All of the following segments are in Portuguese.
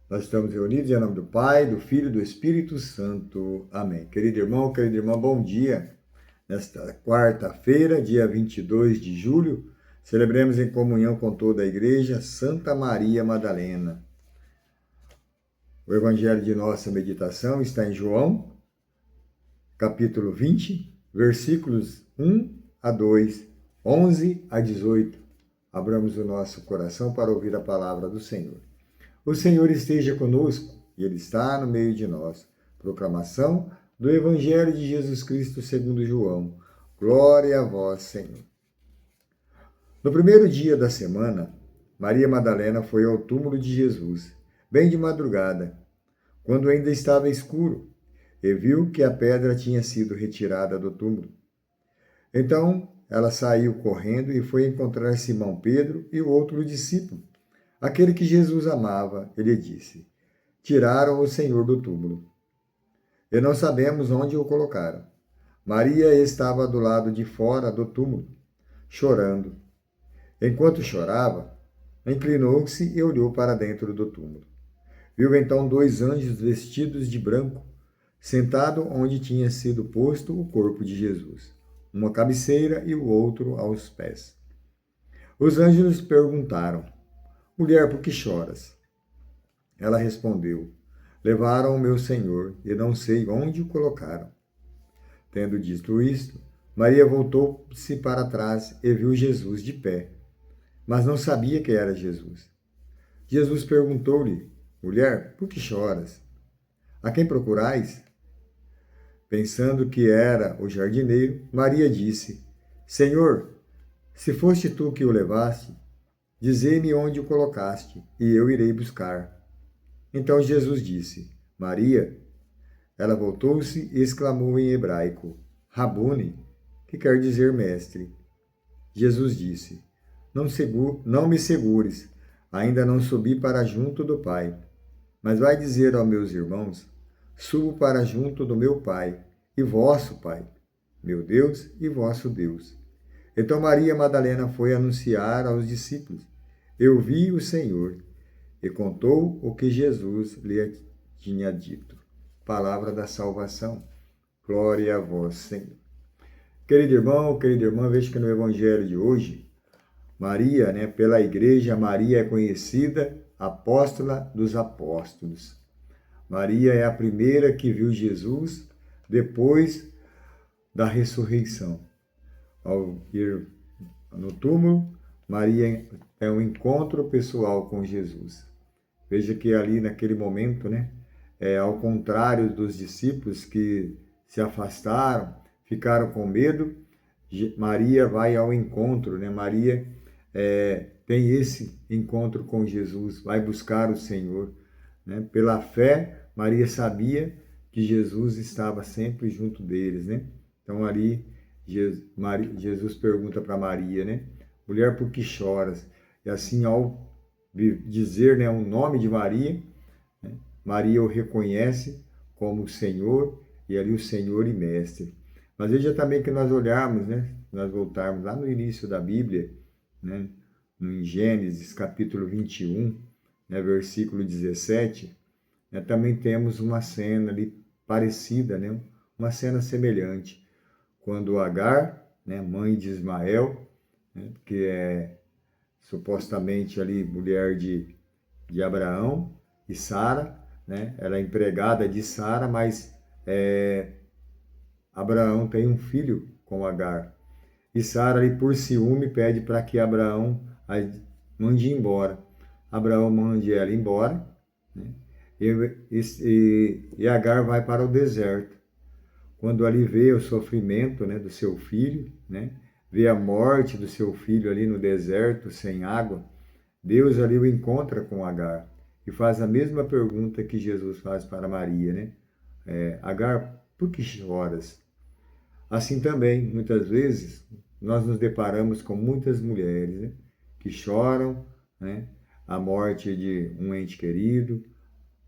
Nós estamos reunidos em nome do Pai, do Filho e do Espírito Santo. Amém. Querido irmão, querida irmã, bom dia. Nesta quarta-feira, dia 22 de julho, celebremos em comunhão com toda a Igreja Santa Maria Madalena. O evangelho de nossa meditação está em João, capítulo 20, versículos 1 a 2, 11 a 18. Abramos o nosso coração para ouvir a palavra do Senhor. O Senhor esteja conosco e Ele está no meio de nós. Proclamação do Evangelho de Jesus Cristo segundo João. Glória a vós, Senhor. No primeiro dia da semana, Maria Madalena foi ao túmulo de Jesus, bem de madrugada, quando ainda estava escuro, e viu que a pedra tinha sido retirada do túmulo. Então, ela saiu correndo e foi encontrar Simão Pedro e o outro discípulo, aquele que Jesus amava. Ele disse: tiraram o Senhor do túmulo, e não sabemos onde o colocaram. Maria estava do lado de fora do túmulo, chorando. Enquanto chorava, inclinou-se e olhou para dentro do túmulo. Viu então dois anjos vestidos de branco, sentado onde tinha sido posto o corpo de Jesus, uma cabeceira e o outro aos pés. Os anjos perguntaram: mulher, por que choras? Ela respondeu: levaram o meu Senhor e não sei onde o colocaram. Tendo dito isto, Maria voltou-se para trás e viu Jesus de pé, mas não sabia que era Jesus. Jesus perguntou-lhe: mulher, por que choras? A quem procurais? Pensando que era o jardineiro, Maria disse: Senhor, se foste tu que o levaste, dizei-me onde o colocaste, e eu irei buscar. Então Jesus disse: Maria. Ela voltou-se e exclamou em hebraico: Rabuni, que quer dizer mestre. Jesus disse: não me segures, ainda não subi para junto do Pai. Mas vai dizer aos meus irmãos: subo para junto do meu Pai e vosso Pai, meu Deus e vosso Deus. Então Maria Madalena foi anunciar aos discípulos: eu vi o Senhor, e contou o que Jesus lhe tinha dito. Palavra da salvação. Glória a vós, Senhor. Querido irmão, querida irmã, veja que no Evangelho de hoje, Maria, pela Igreja, Maria é conhecida apóstola dos apóstolos. Maria é a primeira que viu Jesus depois da ressurreição. Ao ir no túmulo, Maria é um encontro pessoal com Jesus. Veja que ali naquele momento, ao contrário dos discípulos que se afastaram, ficaram com medo, Maria vai ao encontro, Maria tem esse encontro com Jesus, vai buscar o Senhor. Pela fé, Maria sabia que Jesus estava sempre junto deles. Então ali, Jesus pergunta para Maria, mulher, por que choras? E assim, ao dizer o nome de Maria, Maria o reconhece como Senhor, e ali o Senhor e Mestre. Mas veja também que nós olharmos, nós voltarmos lá no início da Bíblia, em Gênesis capítulo 21, versículo 17, também temos uma cena ali parecida, uma cena semelhante, quando Agar, mãe de Ismael, que é supostamente ali mulher de Abraão, e Sara, ela é empregada de Sara, mas Abraão tem um filho com Agar. E Sara, ali por ciúme, pede para que Abraão a mande embora. Abraão mande ela embora, e Agar vai para o deserto. Quando ali vê o sofrimento do seu filho, vê a morte do seu filho ali no deserto, sem água, Deus ali o encontra com Agar e faz a mesma pergunta que Jesus faz para Maria, Agar, por que choras? Assim também, muitas vezes, nós nos deparamos com muitas mulheres, que choram, a morte de um ente querido,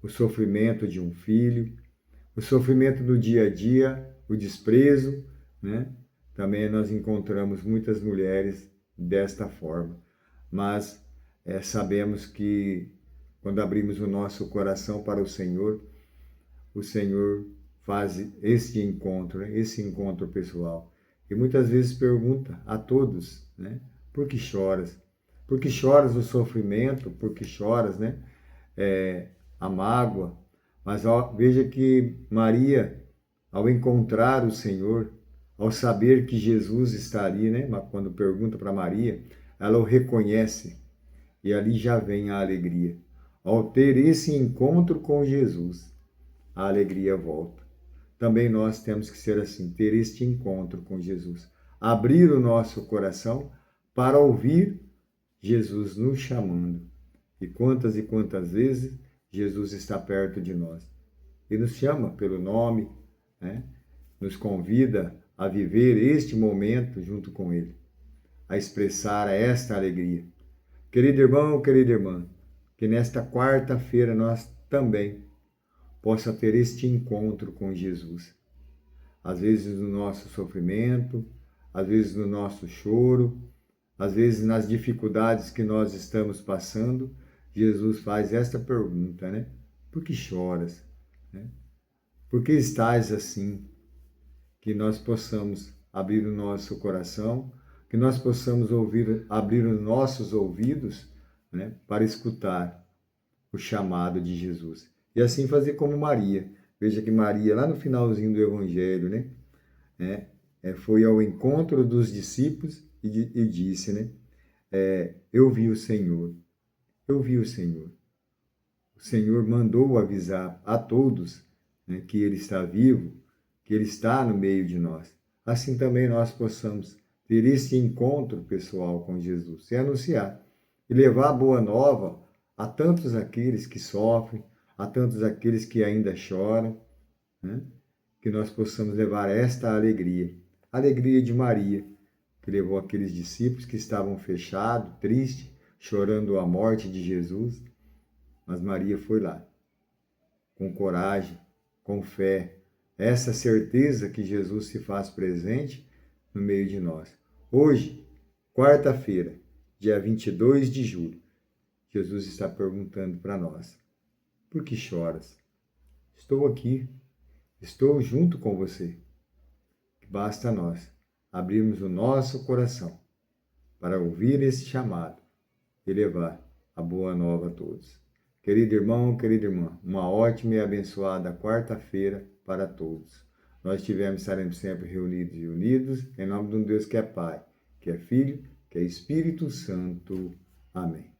o sofrimento de um filho, o sofrimento do dia a dia, o desprezo, Também nós encontramos muitas mulheres desta forma. Mas sabemos que Quando abrimos o nosso coração para o Senhor faz este encontro, né? Esse encontro pessoal. E muitas vezes pergunta a todos, né? Por que choras? Por que choras o sofrimento? Por que choras, né? A mágoa. Mas ó, veja que Maria, ao encontrar o Senhor, ao saber que Jesus está ali, né? Quando pergunta para Maria, ela o reconhece e ali já vem a alegria. Ao ter esse encontro com Jesus, a alegria volta. Também nós temos que ser assim, ter este encontro com Jesus. Abrir o nosso coração para ouvir Jesus nos chamando. E quantas vezes Jesus está perto de nós. E nos chama pelo nome, né? Nos convida a viver este momento junto com Ele, a expressar esta alegria. Querido irmão, querida irmã, que nesta quarta-feira nós também possa ter este encontro com Jesus. Às vezes no nosso sofrimento, às vezes no nosso choro, às vezes nas dificuldades que nós estamos passando, Jesus faz esta pergunta, né? Por que choras? Né? Por que estás assim? Que nós possamos abrir o nosso coração, que nós possamos abrir os nossos ouvidos, né, para escutar o chamado de Jesus. E assim fazer como Maria. Veja que Maria, lá no finalzinho do Evangelho, foi ao encontro dos discípulos e disse, né? Eu vi o Senhor, eu vi o Senhor. O Senhor mandou avisar a todos, né, que Ele está vivo, que Ele está no meio de nós. Assim também nós possamos ter esse encontro pessoal com Jesus e anunciar e levar a boa nova a tantos aqueles que sofrem, a tantos aqueles que ainda choram, né? Que nós possamos levar esta alegria, a alegria de Maria, que levou aqueles discípulos que estavam fechados, tristes, chorando a morte de Jesus, mas Maria foi lá, com coragem, com fé, essa certeza que Jesus se faz presente no meio de nós. Hoje, quarta-feira, dia 22 de julho, Jesus está perguntando para nós: por que choras? Estou aqui, estou junto com você. Basta nós abrirmos o nosso coração para ouvir esse chamado e levar a boa nova a todos. Querido irmão, querida irmã, uma ótima e abençoada quarta-feira para todos. Nós estaremos sempre reunidos e unidos, em nome de um Deus que é Pai, que é Filho, que é Espírito Santo. Amém.